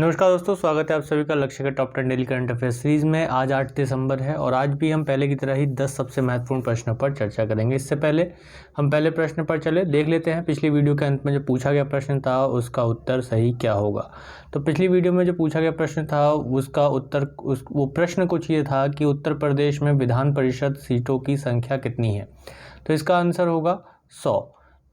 नमस्कार दोस्तों, स्वागत है आप सभी का लक्ष्य के top 10 daily current affair series में। आज 8 दिसंबर है और आज भी हम पहले की तरह ही 10 सबसे महत्वपूर्ण प्रश्नों पर चर्चा करेंगे। इससे पहले हम पहले प्रश्न पर चले देख लेते हैं पिछली वीडियो के अंत में जो पूछा गया प्रश्न था उसका उत्तर सही क्या होगा। तो पिछली वीडियो में जो पूछा गया प्रश्न था उसका उत्तर वो प्रश्न कुछ ये था कि उत्तर प्रदेश में विधान परिषद सीटों की संख्या कितनी है। तो इसका आंसर होगा 100।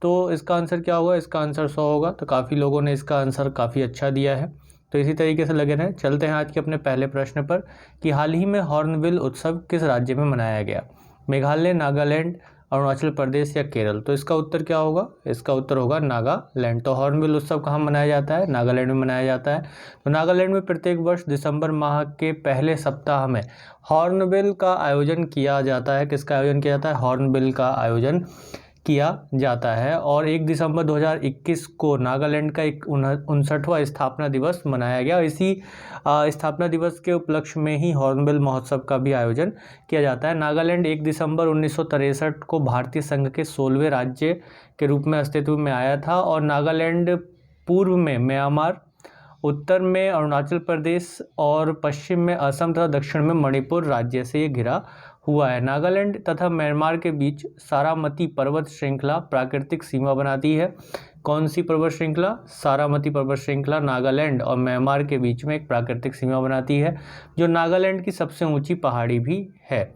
तो इसका आंसर क्या होगा? इसका आंसर 100 होगा। तो काफ़ी लोगों ने इसका आंसर काफ़ी अच्छा दिया है। तो इसी तरीके से लगे रहें। चलते हैं आज के अपने पहले प्रश्न पर कि हाल ही में हॉर्नबिल उत्सव किस राज्य में मनाया गया? मेघालय, नागालैंड, अरुणाचल प्रदेश या केरल? तो इसका उत्तर क्या होगा? इसका उत्तर होगा नागालैंड। तो हॉर्नबिल उत्सव कहाँ मनाया जाता है? नागालैंड में मनाया जाता है। तो नागालैंड में प्रत्येक वर्ष दिसंबर माह के पहले सप्ताह में हॉर्नबिल का आयोजन किया जाता है। किसका आयोजन किया जाता है? हॉर्नबिल का आयोजन किया जाता है। और 1 दिसंबर 2021 को नागालैंड का 59वां स्थापना दिवस मनाया गया। इसी स्थापना दिवस के उपलक्ष्य में ही हॉर्नबिल महोत्सव का भी आयोजन किया जाता है। नागालैंड 1 दिसंबर 1963 को भारतीय संघ के 16वें राज्य के रूप में अस्तित्व में आया था। और नागालैंड पूर्व में म्यांमार, उत्तर में अरुणाचल प्रदेश और पश्चिम में असम तथा दक्षिण में मणिपुर राज्य से ये घिरा हुआ है। नागालैंड तथा म्यांमार के बीच सारामती पर्वत श्रृंखला प्राकृतिक सीमा बनाती है। कौन सी पर्वत श्रृंखला? सारामती पर्वत श्रृंखला नागालैंड और म्यांमार के बीच में एक प्राकृतिक सीमा बनाती है, जो नागालैंड की सबसे ऊंची पहाड़ी भी है।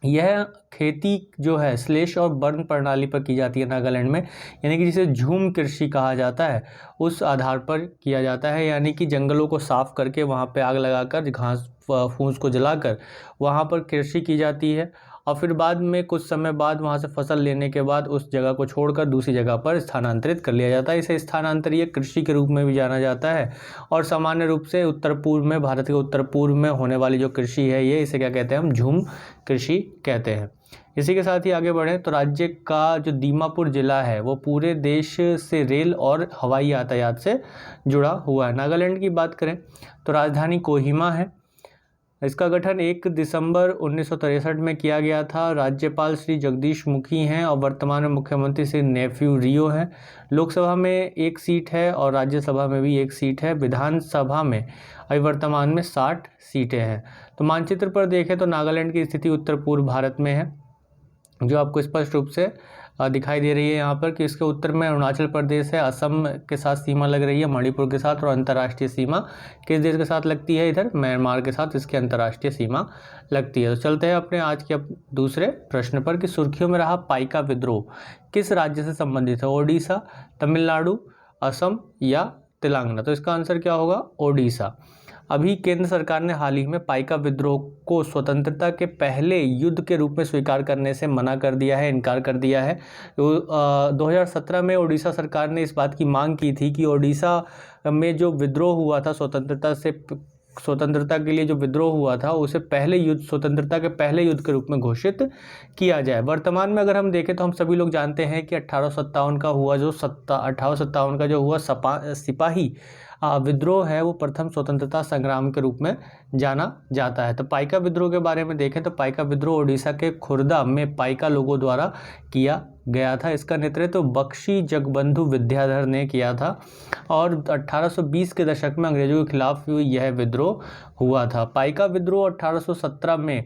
यह खेती जो है स्लेश और बर्न प्रणाली पर की जाती है नागालैंड में, यानी कि जिसे झूम कृषि कहा जाता है, उस आधार पर किया जाता है। यानी कि जंगलों को साफ करके वहाँ पे आग लगाकर घास फूस को जलाकर वहाँ पर कृषि की जाती है और फिर बाद में कुछ समय बाद वहाँ से फसल लेने के बाद उस जगह को छोड़कर दूसरी जगह पर स्थानांतरित कर लिया जाता है। इसे स्थानांतरीय कृषि के रूप में भी जाना जाता है। और सामान्य रूप से उत्तर पूर्व में, भारत के उत्तर पूर्व में होने वाली जो कृषि है ये इसे क्या कहते हैं? हम झूम कृषि कहते हैं। इसी के साथ ही आगे बढ़ें तो राज्य का जो दीमापुर जिला है वो पूरे देश से रेल और हवाई यातायात से जुड़ा हुआ है। नागालैंड की बात करें तो राजधानी कोहिमा है। इसका गठन 1 दिसंबर 1963 में किया गया था। राज्यपाल श्री जगदीश मुखी हैं और वर्तमान में मुख्यमंत्री श्री नेफ्यू रियो हैं। लोकसभा में 1 सीट है और राज्यसभा में भी 1 सीट है। विधानसभा में अभी वर्तमान में 60 सीटें हैं। तो मानचित्र पर देखें तो नागालैंड की स्थिति उत्तर पूर्व भारत में है, जो आपको स्पष्ट रूप से दिखाई दे रही है यहाँ पर कि इसके उत्तर में अरुणाचल प्रदेश है, असम के साथ सीमा लग रही है, मणिपुर के साथ, और अंतर्राष्ट्रीय सीमा किस देश के साथ लगती है? इधर म्यांमार के साथ इसकी अंतर्राष्ट्रीय सीमा लगती है। तो चलते हैं अपने आज के दूसरे प्रश्न पर कि सुर्खियों में रहा पाइका विद्रोह किस राज्य से संबंधित है? ओडिशा, तमिलनाडु, असम या तेलंगाना? तो इसका आंसर क्या होगा? ओडिशा। अभी केंद्र सरकार ने हाल ही में पाइका विद्रोह को स्वतंत्रता के पहले युद्ध के रूप में स्वीकार करने से मना कर दिया है, इनकार कर दिया है। तो 2017 में ओडिशा सरकार ने इस बात की मांग की थी कि ओडिशा में जो विद्रोह हुआ था स्वतंत्रता के लिए जो विद्रोह हुआ था उसे पहले युद्ध, स्वतंत्रता के पहले युद्ध के रूप में घोषित किया जाए। वर्तमान में अगर हम देखें तो हम सभी लोग जानते हैं कि 1857 का हुआ जो 1857 का जो हुआ सिपाही विद्रोह है वो प्रथम स्वतंत्रता संग्राम के रूप में जाना जाता है। तो पाइका विद्रोह के बारे में देखें तो पाइका विद्रोह ओडिशा के खुर्दा में पाइका लोगों द्वारा किया गया था। इसका नेतृत्व बख्शी जगबंधु विद्याधर ने किया था और 1820 के दशक में अंग्रेजों के खिलाफ यह विद्रोह हुआ था। पाइका विद्रोह 1817 में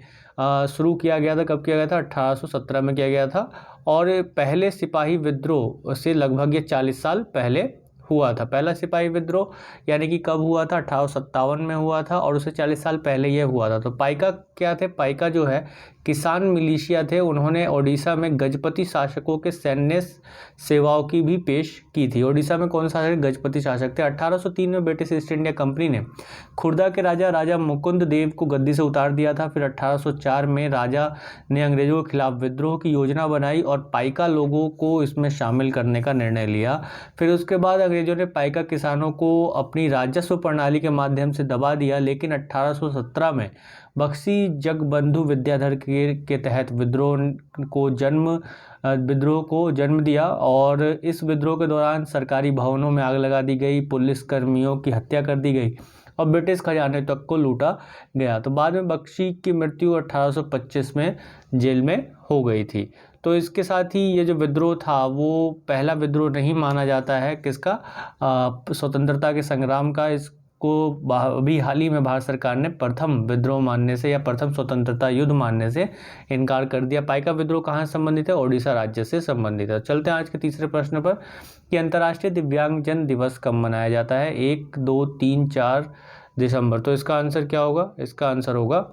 शुरू किया गया था। कब किया गया था? 1817 में किया गया था और पहले सिपाही विद्रोह से लगभग ये 40 साल पहले हुआ था। पहला सिपाही विद्रोह यानी कि कब हुआ था? 1857 में हुआ था और उससे 40 साल पहले ये हुआ था। तो पाइका क्या थे? पाइका जो है किसान मिलिशिया थे। उन्होंने ओडिशा में गजपति शासकों के सैन्य सेवाओं की भी पेश की थी। ओडिशा में कौन सा गजपति शासक थे? 1803 में ब्रिटिश ईस्ट इंडिया कंपनी ने खुर्दा के राजा मुकुंद देव को गद्दी से उतार दिया था। फिर 1804 में राजा ने अंग्रेजों के खिलाफ विद्रोह की योजना बनाई और पाइका लोगों को इसमें शामिल करने का निर्णय लिया। फिर उसके बाद अंग्रेजों ने पाइका किसानों को अपनी राजस्व प्रणाली के माध्यम से दबा दिया, लेकिन 1817 में बख्शी जगबंधु विद्याधर के तहत विद्रोह को जन्म दिया और इस विद्रोह के दौरान सरकारी भवनों में आग लगा दी गई, पुलिस कर्मियों की हत्या कर दी गई और ब्रिटिश खजाने तक को लूटा गया। तो बाद में बख्शी की मृत्यु 1825 में जेल में हो गई थी। तो इसके साथ ही ये जो विद्रोह था वो पहला विद्रोह नहीं माना जाता है किसका? स्वतंत्रता के संग्राम का। को अभी हाल ही में भारत सरकार ने प्रथम विद्रोह मानने से या प्रथम स्वतंत्रता युद्ध मानने से इनकार कर दिया। पाइका विद्रोह कहाँ से संबंधित है? ओडिशा राज्य से संबंधित है। चलते हैं आज के तीसरे प्रश्न पर कि अंतर्राष्ट्रीय दिव्यांगजन दिवस कब मनाया जाता है? 1, 2, 3, 4 दिसंबर। तो इसका आंसर क्या होगा? इसका आंसर होगा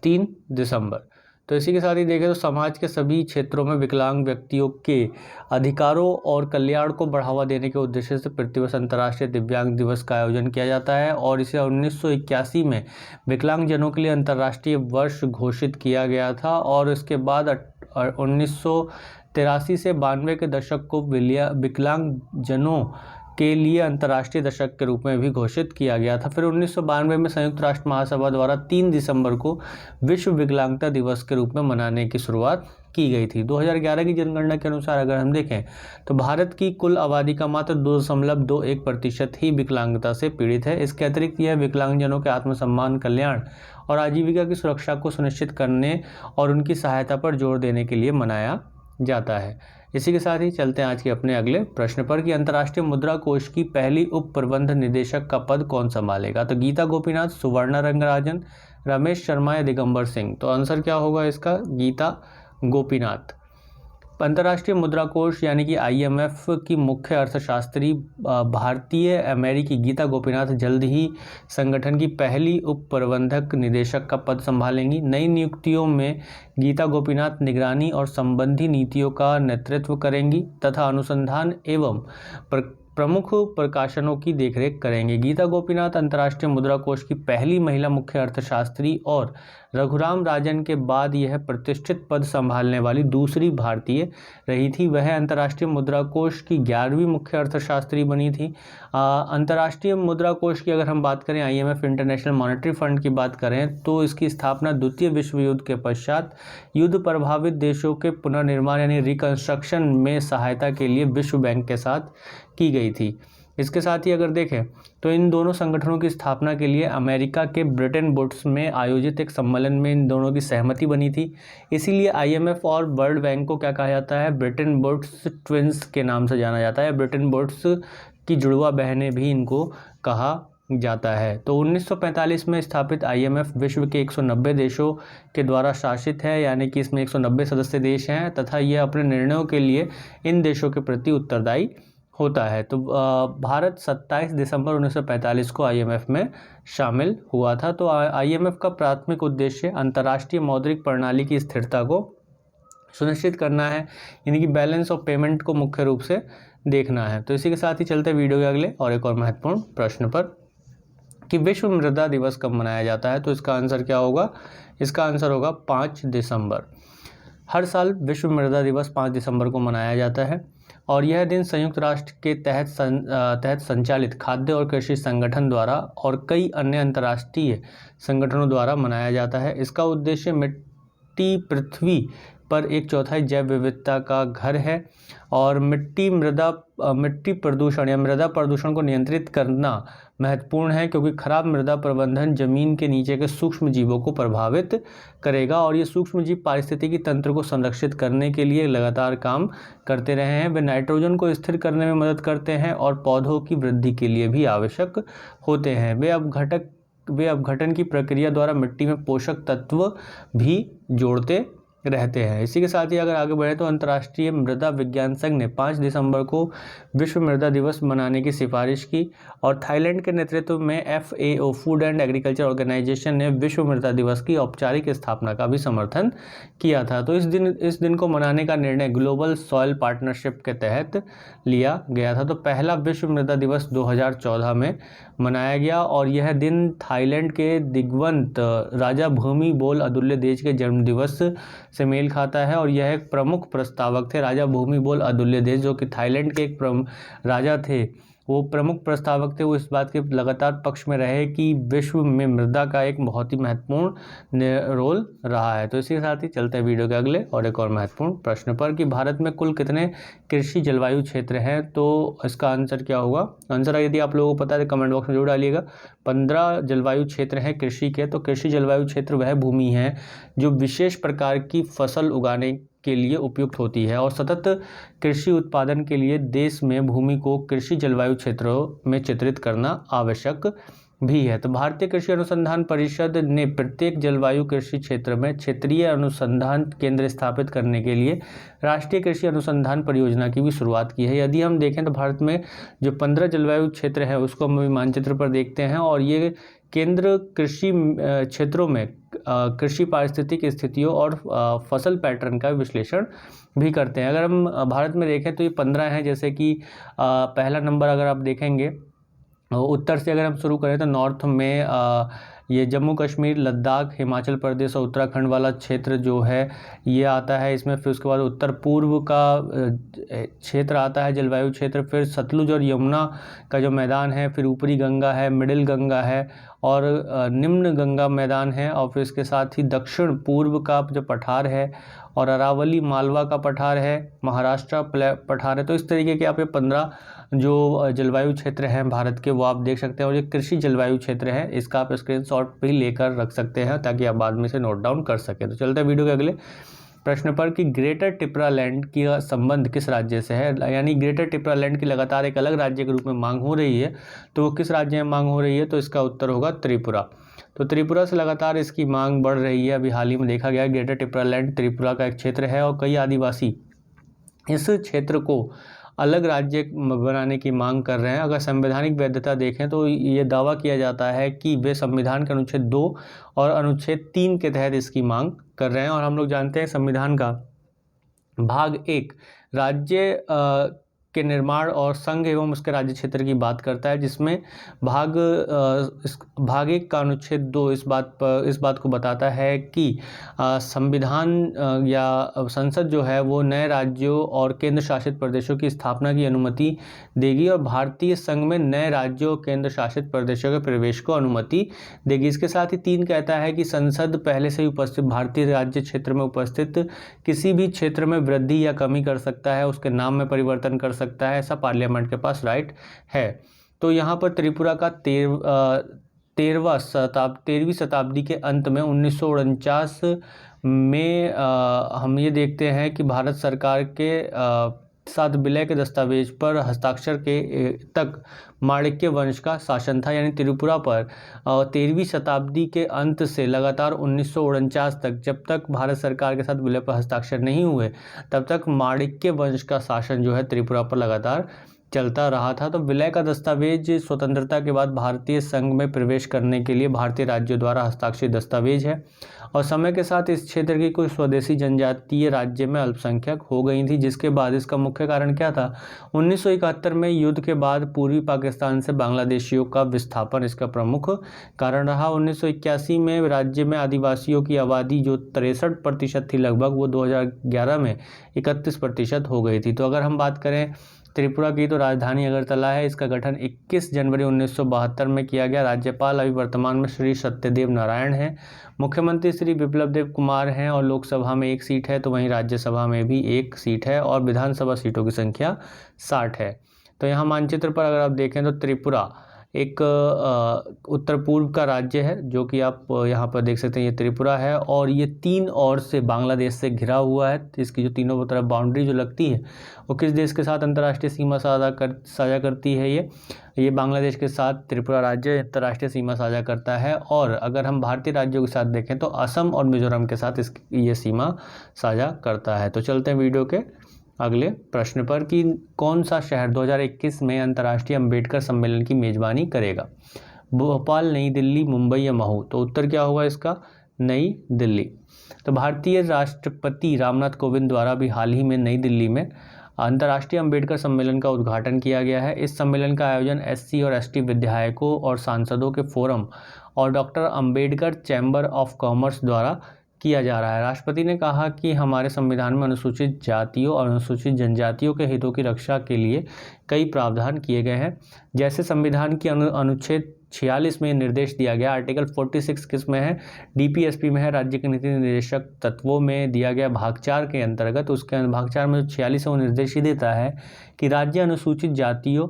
3 दिसंबर। तो इसी के साथ ही देखें तो समाज के सभी क्षेत्रों में विकलांग व्यक्तियों के अधिकारों और कल्याण को बढ़ावा देने के उद्देश्य से प्रतिवर्ष अंतर्राष्ट्रीय दिव्यांग दिवस का आयोजन किया जाता है और इसे 1981 में विकलांगजनों के लिए अंतर्राष्ट्रीय वर्ष घोषित किया गया था और इसके बाद 1983 से 92 के दशक को विकलांगजनों के लिए अंतर्राष्ट्रीय दशक के रूप में भी घोषित किया गया था। फिर 1992 में संयुक्त राष्ट्र महासभा द्वारा 3 दिसंबर को विश्व विकलांगता दिवस के रूप में मनाने की शुरुआत की गई थी। 2011 की जनगणना के अनुसार अगर हम देखें तो भारत की कुल आबादी का मात्र 2.21% ही विकलांगता से पीड़ित है। इसके अतिरिक्त यह विकलांगजनों के आत्मसम्मान, कल्याण और आजीविका की सुरक्षा को सुनिश्चित करने और उनकी सहायता पर जोर देने के लिए मनाया जाता है। इसी के साथ ही चलते हैं आज के अपने अगले प्रश्न पर कि अंतर्राष्ट्रीय मुद्रा कोष की पहली उप प्रबंध निदेशक का पद कौन संभालेगा? तो गीता गोपीनाथ, सुवर्णा रंगराजन, रमेश शर्मा या दिगंबर सिंह। तो आंसर क्या होगा इसका? गीता गोपीनाथ। अंतर्राष्ट्रीय मुद्रा कोष यानी कि IMF की मुख्य अर्थशास्त्री भारतीय अमेरिकी गीता गोपीनाथ जल्द ही संगठन की पहली उप प्रबंधक निदेशक का पद संभालेंगी। नई नियुक्तियों में गीता गोपीनाथ निगरानी और संबंधी नीतियों का नेतृत्व करेंगी तथा अनुसंधान एवं प्रमुख प्रकाशनों की देखरेख करेंगे। गीता गोपीनाथ अंतर्राष्ट्रीय मुद्रा कोष की पहली महिला मुख्य अर्थशास्त्री और रघुराम राजन के बाद यह प्रतिष्ठित पद संभालने वाली दूसरी भारतीय रही थी। वह अंतर्राष्ट्रीय मुद्रा कोष की 11वीं मुख्य अर्थशास्त्री बनी थी। अंतर्राष्ट्रीय मुद्रा कोष की अगर हम बात करें, IMF इंटरनेशनल मॉनेटरी फंड की बात करें तो इसकी स्थापना द्वितीय विश्व युद्ध के पश्चात युद्ध प्रभावित देशों के पुनर्निर्माण यानी रिकंस्ट्रक्शन में सहायता के लिए विश्व बैंक के साथ की गई थी। इसके साथ ही अगर देखें तो इन दोनों संगठनों की स्थापना के लिए अमेरिका के ब्रिटेन वुड्स में आयोजित एक सम्मेलन में इन दोनों की सहमति बनी थी। इसीलिए IMF और वर्ल्ड बैंक को क्या कहा जाता है? ब्रिटेन वुड्स ट्विंस के नाम से जाना जाता है। ब्रिटेन वुड्स की जुड़वा बहनें भी इनको कहा जाता है। तो 1945 में स्थापित IMF विश्व के 190 देशों के द्वारा शासित है, यानी कि इसमें 190 सदस्य देश हैं तथा यह अपने निर्णयों के लिए इन देशों के प्रति उत्तरदायी होता है। तो भारत 27 दिसंबर 1945 को IMF में शामिल हुआ था। तो IMF का प्राथमिक उद्देश्य अंतर्राष्ट्रीय मौद्रिक प्रणाली की स्थिरता को सुनिश्चित करना है, यानी कि बैलेंस ऑफ पेमेंट को मुख्य रूप से देखना है। तो इसी के साथ ही चलते वीडियो के अगले और एक और महत्वपूर्ण प्रश्न पर कि विश्व मृदा दिवस कब मनाया जाता है? तो इसका आंसर क्या होगा? इसका आंसर होगा 5 दिसंबर। हर साल विश्व मृदा दिवस 5 दिसंबर को मनाया जाता है और यह दिन संयुक्त राष्ट्र के तहत संचालित खाद्य और कृषि संगठन द्वारा और कई अन्य अंतर्राष्ट्रीय संगठनों द्वारा मनाया जाता है। इसका उद्देश्य मिट्टी पृथ्वी पर 1/4 जैव विविधता का घर है और मिट्टी प्रदूषण या मृदा प्रदूषण को नियंत्रित करना महत्वपूर्ण है, क्योंकि खराब मृदा प्रबंधन जमीन के नीचे के सूक्ष्म जीवों को प्रभावित करेगा और ये सूक्ष्म जीव पारिस्थितिकी तंत्र को संरक्षित करने के लिए लगातार काम करते रहे हैं। वे नाइट्रोजन को स्थिर करने में मदद करते हैं और पौधों की वृद्धि के लिए भी आवश्यक होते हैं। वे अपघटन की प्रक्रिया द्वारा मिट्टी में पोषक तत्व भी जोड़ते रहते हैं। इसी के साथ ही अगर आगे बढ़े तो अंतर्राष्ट्रीय मृदा विज्ञान संघ ने 5 दिसंबर को विश्व मृदा दिवस मनाने की सिफारिश की और थाईलैंड के नेतृत्व में FAO food and agriculture organisation ने विश्व मृदा दिवस की औपचारिक स्थापना का भी समर्थन किया था। तो इस दिन को मनाने का निर्णय ग्लोबल सॉइल पार्टनरशिप के तहत लिया गया था। तो पहला विश्व मृदा दिवस 2014 में मनाया गया और यह दिन थाईलैंड के दिग्वंत राजा भूमिबोल अदुल्यदेज के जन्मदिवस से मेल खाता है और यह एक प्रमुख प्रस्तावक थे। राजा भूमिबोल अदुल्यदेज जो कि थाईलैंड के एक राजा थे, वो प्रमुख प्रस्तावक थे। वो इस बात के लगातार पक्ष में रहे कि विश्व में मृदा का एक बहुत ही महत्वपूर्ण रोल रहा है। तो इसी के साथ ही चलते हैं वीडियो के अगले और एक और महत्वपूर्ण प्रश्न पर कि भारत में कुल कितने कृषि जलवायु क्षेत्र हैं? तो इसका आंसर क्या होगा? आंसर यदि आप लोगों को पता है तो कमेंट बॉक्स में जरूर डालिएगा। 15 जलवायु क्षेत्र हैं कृषि के। तो कृषि जलवायु क्षेत्र वह भूमि है जो विशेष प्रकार की फसल उगाने के लिए उपयुक्त होती है और सतत कृषि उत्पादन के लिए देश में भूमि को कृषि जलवायु क्षेत्रों में चित्रित करना आवश्यक भी है। तो भारतीय कृषि अनुसंधान परिषद ने प्रत्येक जलवायु कृषि क्षेत्र में क्षेत्रीय अनुसंधान केंद्र स्थापित करने के लिए राष्ट्रीय कृषि अनुसंधान परियोजना की भी शुरुआत की है। यदि हम देखें तो भारत में जो 15 जलवायु क्षेत्र है उसको हम मानचित्र पर देखते हैं और ये केंद्र कृषि क्षेत्रों में कृषि पारिस्थितिक स्थितियों और फसल पैटर्न का विश्लेषण भी करते हैं। अगर हम भारत में देखें तो ये 15 हैं, जैसे कि पहला नंबर अगर आप देखेंगे उत्तर से अगर हम शुरू करें तो नॉर्थ में ये जम्मू कश्मीर, लद्दाख, हिमाचल प्रदेश और उत्तराखंड वाला क्षेत्र जो है ये आता है इसमें। फिर उसके बाद उत्तर पूर्व का क्षेत्र आता है, जलवायु क्षेत्र। फिर सतलुज और यमुना का जो मैदान है, फिर ऊपरी गंगा है, मिडिल गंगा है और निम्न गंगा मैदान है। और फिर इसके साथ ही दक्षिण पूर्व का जो पठार है और अरावली मालवा का पठार है, महाराष्ट्र पठार है। तो इस तरीके के आप ये 15 जो जलवायु क्षेत्र हैं भारत के वो आप देख सकते हैं और ये कृषि जलवायु क्षेत्र है, इसका आप स्क्रीनशॉट भी लेकर रख सकते हैं ताकि आप बाद में से नोट डाउन कर सकें। तो चलते हैं वीडियो के अगले प्रश्न पर कि ग्रेटर टिपरा लैंड का संबंध किस राज्य से है। यानी ग्रेटर टिपरा लैंड की लगातार एक अलग राज्य के रूप में मांग हो रही है, तो वो किस राज्य में मांग हो रही है, तो इसका उत्तर होगा त्रिपुरा। तो त्रिपुरा से लगातार इसकी मांग बढ़ रही है। अभी हाल ही में देखा गया ग्रेटर टिपरा लैंड त्रिपुरा का एक क्षेत्र है और कई आदिवासी इस क्षेत्र को अलग राज्य बनाने की मांग कर रहे हैं। अगर संवैधानिक वैधता देखें तो ये दावा किया जाता है कि वे संविधान के अनुच्छेद 2 और अनुच्छेद 3 के तहत इसकी मांग कर रहे हैं। और हम लोग जानते हैं संविधान का भाग 1 राज्य के निर्माण और संघ एवं उसके राज्य क्षेत्र की बात करता है, जिसमें भाग 1 का अनुच्छेद 2 इस बात को बताता है कि संविधान या संसद जो है वो नए राज्यों और केंद्र शासित प्रदेशों की स्थापना की अनुमति देगी और भारतीय संघ में नए राज्यों और केंद्र शासित प्रदेशों के प्रवेश को अनुमति देगी। इसके साथ ही 3 कहता है कि संसद पहले से ही उपस्थित भारतीय राज्य क्षेत्र में उपस्थित किसी भी क्षेत्र में वृद्धि या कमी कर सकता है, उसके नाम में परिवर्तन कर सकता है, ऐसा पार्लियामेंट के पास राइट है। तो यहाँ पर त्रिपुरा का 13वीं शताब्दी के अंत में 1949 में हम ये देखते हैं कि भारत सरकार के साथ विलय के दस्तावेज पर हस्ताक्षर के तक माणिक्य वंश का शासन था। यानी त्रिपुरा पर 13वीं शताब्दी के अंत से लगातार 1949 तक, जब तक भारत सरकार के साथ विलय पर हस्ताक्षर नहीं हुए तब तक माणिक्य वंश का शासन जो है त्रिपुरा पर लगातार चलता रहा था। तो विलय का दस्तावेज स्वतंत्रता के बाद भारतीय संघ में प्रवेश करने के लिए भारतीय राज्यों द्वारा हस्ताक्षरित दस्तावेज है और समय के साथ इस क्षेत्र की कुछ स्वदेशी जनजातीय राज्य में अल्पसंख्यक हो गई थी, जिसके बाद इसका मुख्य कारण क्या था, 1971 में युद्ध के बाद पूर्वी पाकिस्तान से बांग्लादेशियों का विस्थापन इसका प्रमुख कारण रहा। 1981 में राज्य में आदिवासियों की आबादी जो 63% थी लगभग, वो 2011 में 31% हो गई थी। तो अगर हम बात करें त्रिपुरा की तो राजधानी अगरतला है। इसका गठन 21 जनवरी 1972 में किया गया। राज्यपाल अभी वर्तमान में श्री सत्यदेव नारायण हैं, मुख्यमंत्री श्री बिप्लब देव कुमार हैं और लोकसभा में 1 सीट है, तो वहीं राज्यसभा में भी 1 सीट है और विधानसभा सीटों की संख्या 60 है। तो यहाँ मानचित्र पर अगर आप देखें तो त्रिपुरा एक उत्तर पूर्व का राज्य है, जो कि आप यहाँ पर देख सकते हैं, ये त्रिपुरा है और ये 3 ओर से बांग्लादेश से घिरा हुआ है। इसकी जो तीनों तरफ बाउंड्री जो लगती है वो किस देश के साथ अंतर्राष्ट्रीय सीमा साझा करती है, ये बांग्लादेश के साथ त्रिपुरा राज्य अंतर्राष्ट्रीय सीमा साझा करता है। और अगर हम भारतीय राज्यों के साथ देखें तो असम और मिजोरम के साथ ये सीमा साझा करता है। तो चलते हैं वीडियो के अगले प्रश्न पर कि कौन सा शहर 2021 में अंतर्राष्ट्रीय अंबेडकर सम्मेलन की मेजबानी करेगा, भोपाल, नई दिल्ली, मुंबई या महू। तो उत्तर क्या होगा इसका, नई दिल्ली। तो भारतीय राष्ट्रपति रामनाथ कोविंद द्वारा भी हाल ही में नई दिल्ली में अंतर्राष्ट्रीय अंबेडकर सम्मेलन का उद्घाटन किया गया है। इस सम्मेलन का आयोजन SC और ST विधायकों और सांसदों के फोरम और doctor Ambedkar chamber of commerce द्वारा किया जा रहा है। राष्ट्रपति ने कहा कि हमारे संविधान में अनुसूचित जातियों और अनुसूचित जनजातियों के हितों की रक्षा के लिए कई प्रावधान किए गए हैं। जैसे संविधान की अनुच्छेद 46 में निर्देश दिया गया, आर्टिकल 46 किस में है, DPSP में है, राज्य के नीति निर्देशक तत्वों में दिया गया भाग 4 के अंतर्गत। उसके भाग 4 में जो 46 है वो निर्देश ही देता है कि राज्य अनुसूचित जातियों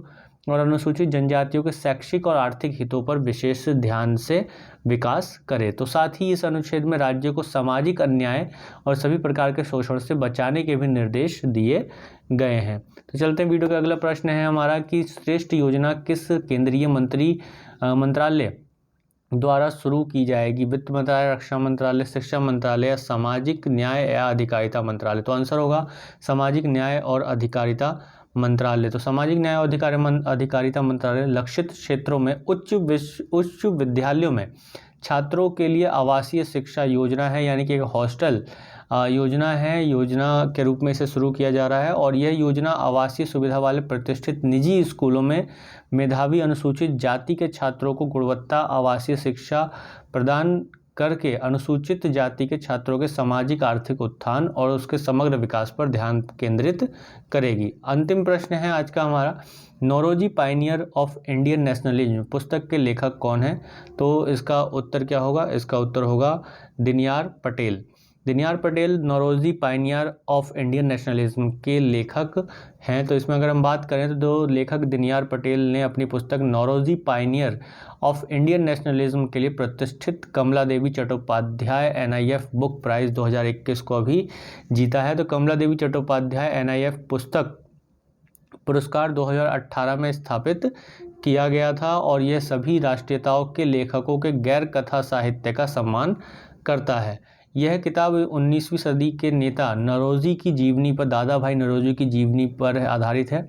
और अनुसूचित जनजातियों के शैक्षिक और आर्थिक हितों पर विशेष ध्यान से विकास करे। तो साथ ही इस अनुच्छेद में राज्य को सामाजिक अन्याय और सभी प्रकार के शोषण से बचाने के भी निर्देश दिए गए हैं। तो चलते हैं वीडियो का अगला प्रश्न है हमारा कि श्रेष्ठ योजना किस केंद्रीय मंत्रालय द्वारा शुरू की जाएगी? वित्त मंत्रालय, रक्षा मंत्रालय, शिक्षा मंत्रालय या सामाजिक न्याय या अधिकारिता मंत्रालय? तो आंसर होगा सामाजिक न्याय और अधिकारिता मंत्रालय। तो सामाजिक न्याय और अधिकारिता मंत्रालय लक्षित क्षेत्रों में उच्च विद्यालयों में छात्रों के लिए आवासीय शिक्षा योजना है, यानी कि एक हॉस्टल योजना है, योजना के रूप में इसे शुरू किया जा रहा है। और यह योजना आवासीय सुविधा वाले प्रतिष्ठित निजी स्कूलों में मेधावी अनुसूचित जाति के छात्रों को गुणवत्ता आवासीय शिक्षा प्रदान करके अनुसूचित जाति के छात्रों के सामाजिक आर्थिक उत्थान और उसके समग्र विकास पर ध्यान केंद्रित करेगी। अंतिम प्रश्न है आज का हमारा, Naoroji pioneer of Indian nationalism पुस्तक के लेखक कौन है? तो इसका उत्तर क्या होगा? इसका उत्तर होगा Dinyar Patel. Dinyar Patel Naoroji pioneer of Indian nationalism के लेखक हैं। तो इसमें अगर हम बात करें तो दो लेखक दिनयार पटेल ने अपनी पुस्तक Naoroji pioneer of Indian nationalism के लिए प्रतिष्ठित Kamala Devi Chattopadhyay NIF book prize 2021 को भी जीता है। तो कमला देवी चट्टोपाध्याय NIF पुस्तक पुरस्कार 2018 में स्थापित किया गया था और यह सभी राष्ट्रीयताओं के लेखकों के गैर कथा साहित्य का सम्मान करता है। यह किताब 19वीं सदी के नेता नौरोजी की जीवनी पर, दादा भाई नौरोजी की जीवनी पर आधारित है,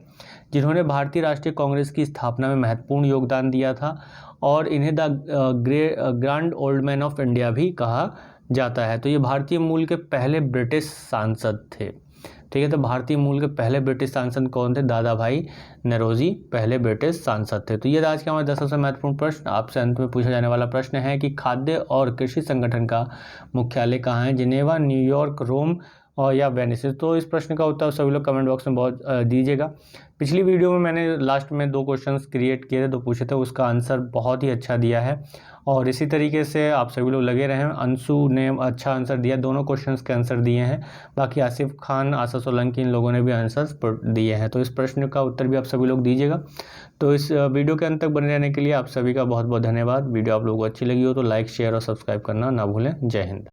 जिन्होंने भारतीय राष्ट्रीय कांग्रेस की स्थापना में महत्वपूर्ण योगदान दिया था और इन्हें the grand old man of India भी कहा जाता है। तो ये भारतीय मूल के पहले ब्रिटिश सांसद थे। ठीक है, तो भारतीय मूल के पहले ब्रिटिश सांसद कौन थे? दादा भाई नौरोजी पहले ब्रिटिश सांसद थे। तो ये आज के हमारे 10 सबसे महत्वपूर्ण प्रश्न। आपसे अंत में पूछा जाने वाला प्रश्न है कि खाद्य और कृषि संगठन का मुख्यालय कहाँ है? जिनेवा, न्यूयॉर्क, रोम और या वेनिस? तो इस प्रश्न का उत्तर सभी लोग कमेंट बॉक्स में बहुत दीजिएगा। पिछली वीडियो में मैंने लास्ट में 2 क्वेश्चंस क्रिएट किए थे, 2 पूछे थे, उसका आंसर बहुत ही अच्छा दिया है और इसी तरीके से आप सभी लोग लगे रहें। अंशु ने अच्छा आंसर दिया, दोनों क्वेश्चंस के आंसर दिए हैं। बाकी आसिफ खान, आशा सोलंकी, इन लोगों ने भी आंसर्स दिए हैं। तो इस प्रश्न का उत्तर भी आप सभी लोग दीजिएगा। तो इस वीडियो के अंत तक बने रहने के लिए आप सभी का बहुत बहुत धन्यवाद। वीडियो आप लोगों को अच्छी लगी हो तो लाइक, शेयर और सब्सक्राइब करना ना भूलें। जय हिंद।